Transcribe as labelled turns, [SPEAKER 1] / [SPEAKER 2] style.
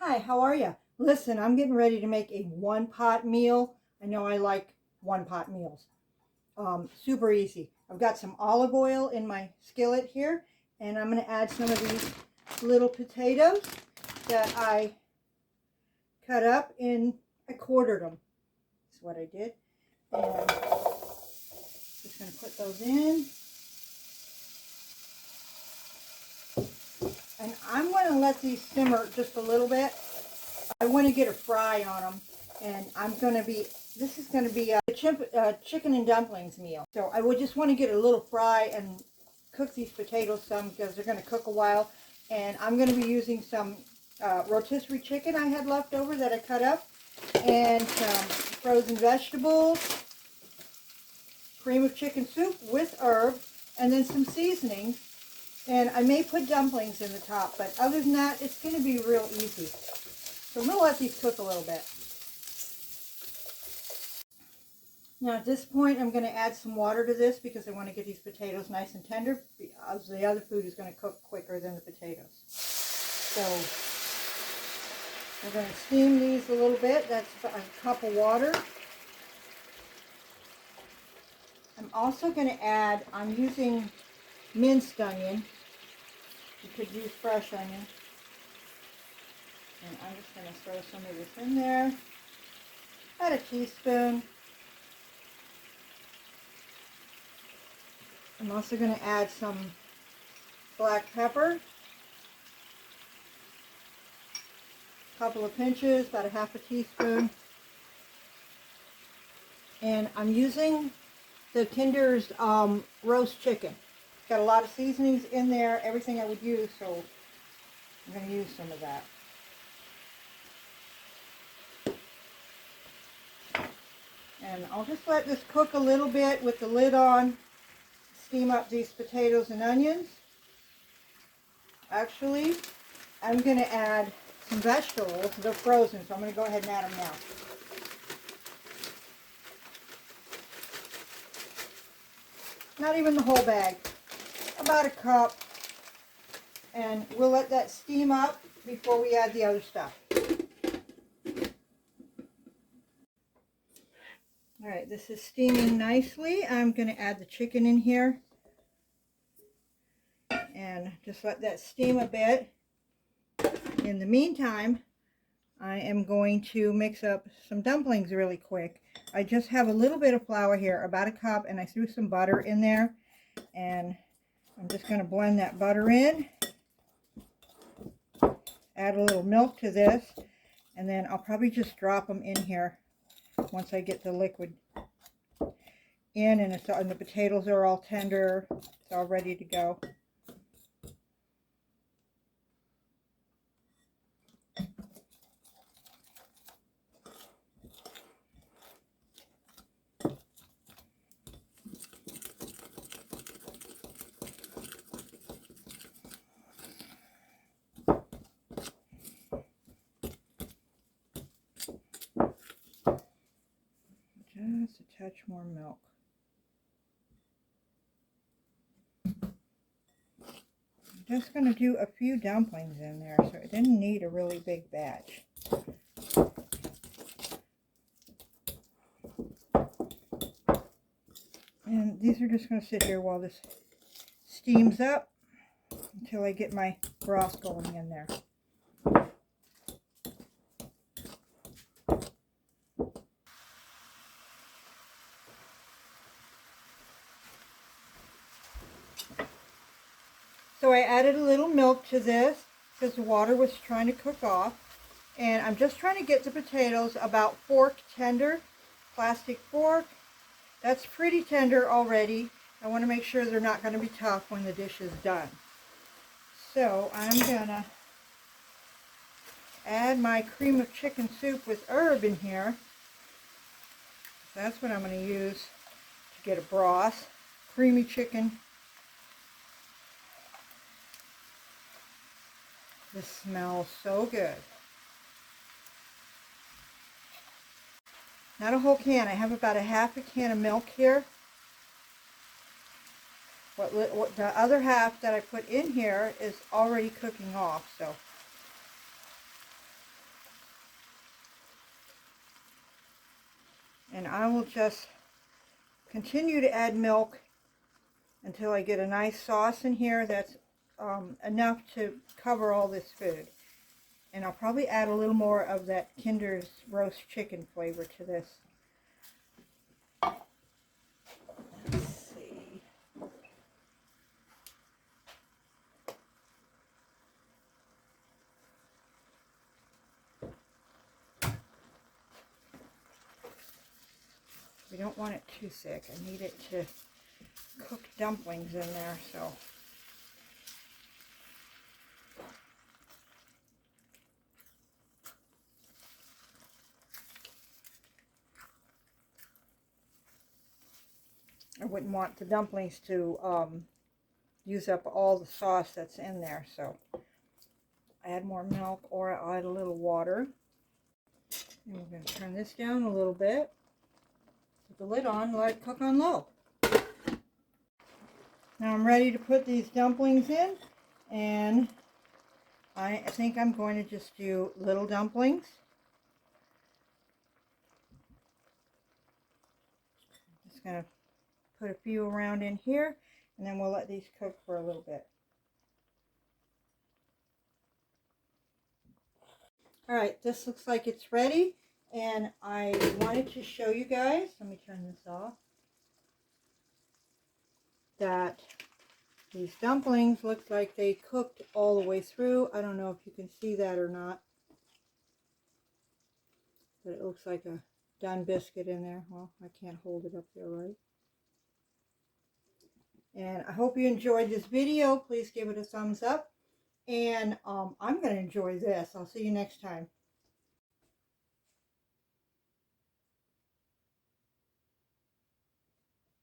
[SPEAKER 1] Hi, how are you? Listen, I'm getting ready to make a one pot meal. I know I like one pot meals. Super easy. I've got some olive oil in my skillet here, and I'm going to add some of these little potatoes that I cut up and I quartered them. That's what I did. And just going to put those in. And I'm going to let these simmer just a little bit. I want to get a fry on them, and this is going to be a chicken and dumplings meal. So I would just want to get a little fry and cook these potatoes some because they're going to cook a while. And I'm going to be using some rotisserie chicken I had left over that I cut up, and some frozen vegetables, cream of chicken soup with herb, and then some seasonings. And I may put dumplings in the top, but other than that, it's going to be real easy. So I'm going to let these cook a little bit. Now at this point, I'm going to add some water to this because I want to get these potatoes nice and tender, because the other food is going to cook quicker than the potatoes. So we're going to steam these a little bit. That's a cup of water. I'm also going to add, I'm using minced onion. You could use fresh onion. And I'm just going to throw some of this in there. About a teaspoon. I'm also going to add some black pepper. A couple of pinches, about a half a teaspoon. And I'm using the Kinder's roast chicken. It's got a lot of seasonings in there, everything I would use, so I'm going to use some of that. And I'll just let this cook a little bit with the lid on, steam up these potatoes and onions. Actually, I'm going to add some vegetables. They're frozen, so I'm going to go ahead and add them now. Not even the whole bag, about a cup. And we'll let that steam up before we add the other stuff. All right, this is steaming nicely. I'm going to add the chicken in here and just let that steam a bit. In the meantime, I am going to mix up some dumplings really quick. I just have a little bit of flour here, about a cup, and I threw some butter in there. And I'm just going to blend that butter in. Add a little milk to this, and then I'll probably just drop them in here once I get the liquid in, and the potatoes are all tender. It's all ready to go. Just a touch more milk. I'm just going to do a few dumplings in there, so it didn't need a really big batch. And these are just going to sit here while this steams up until I get my broth going in there. So I added a little milk to this because the water was trying to cook off. And I'm just trying to get the potatoes about fork tender, plastic fork. That's pretty tender already. I want to make sure they're not going to be tough when the dish is done. So I'm going to add my cream of chicken soup with herb in here. That's what I'm going to use to get a broth. Creamy chicken. This smells so good. Not a whole can. I have about a half a can of milk here. What the other half that I put in here is already cooking off, so And I will just continue to add milk until I get a nice sauce in here that's enough to cover all this food. And I'll probably add a little more of that Kinder's roast chicken flavor to this. Let's see. We don't want it too thick. I need it to cook dumplings in there, so. I wouldn't want the dumplings to use up all the sauce that's in there, so add more milk or I'll add a little water. And we're going to turn this down a little bit. Put the lid on, let it cook on low. Now I'm ready to put these dumplings in, and I think I'm going to just do little dumplings. Just going to put a few around in here, and then we'll let these cook for a little bit. Alright, this looks like it's ready, and I wanted to show you guys, let me turn this off, that these dumplings look like they cooked all the way through. I don't know if you can see that or not, but it looks like a done biscuit in there. Well, I can't hold it up there right. And I hope you enjoyed this video. Please give it a thumbs up. And I'm going to enjoy this. I'll see you next time.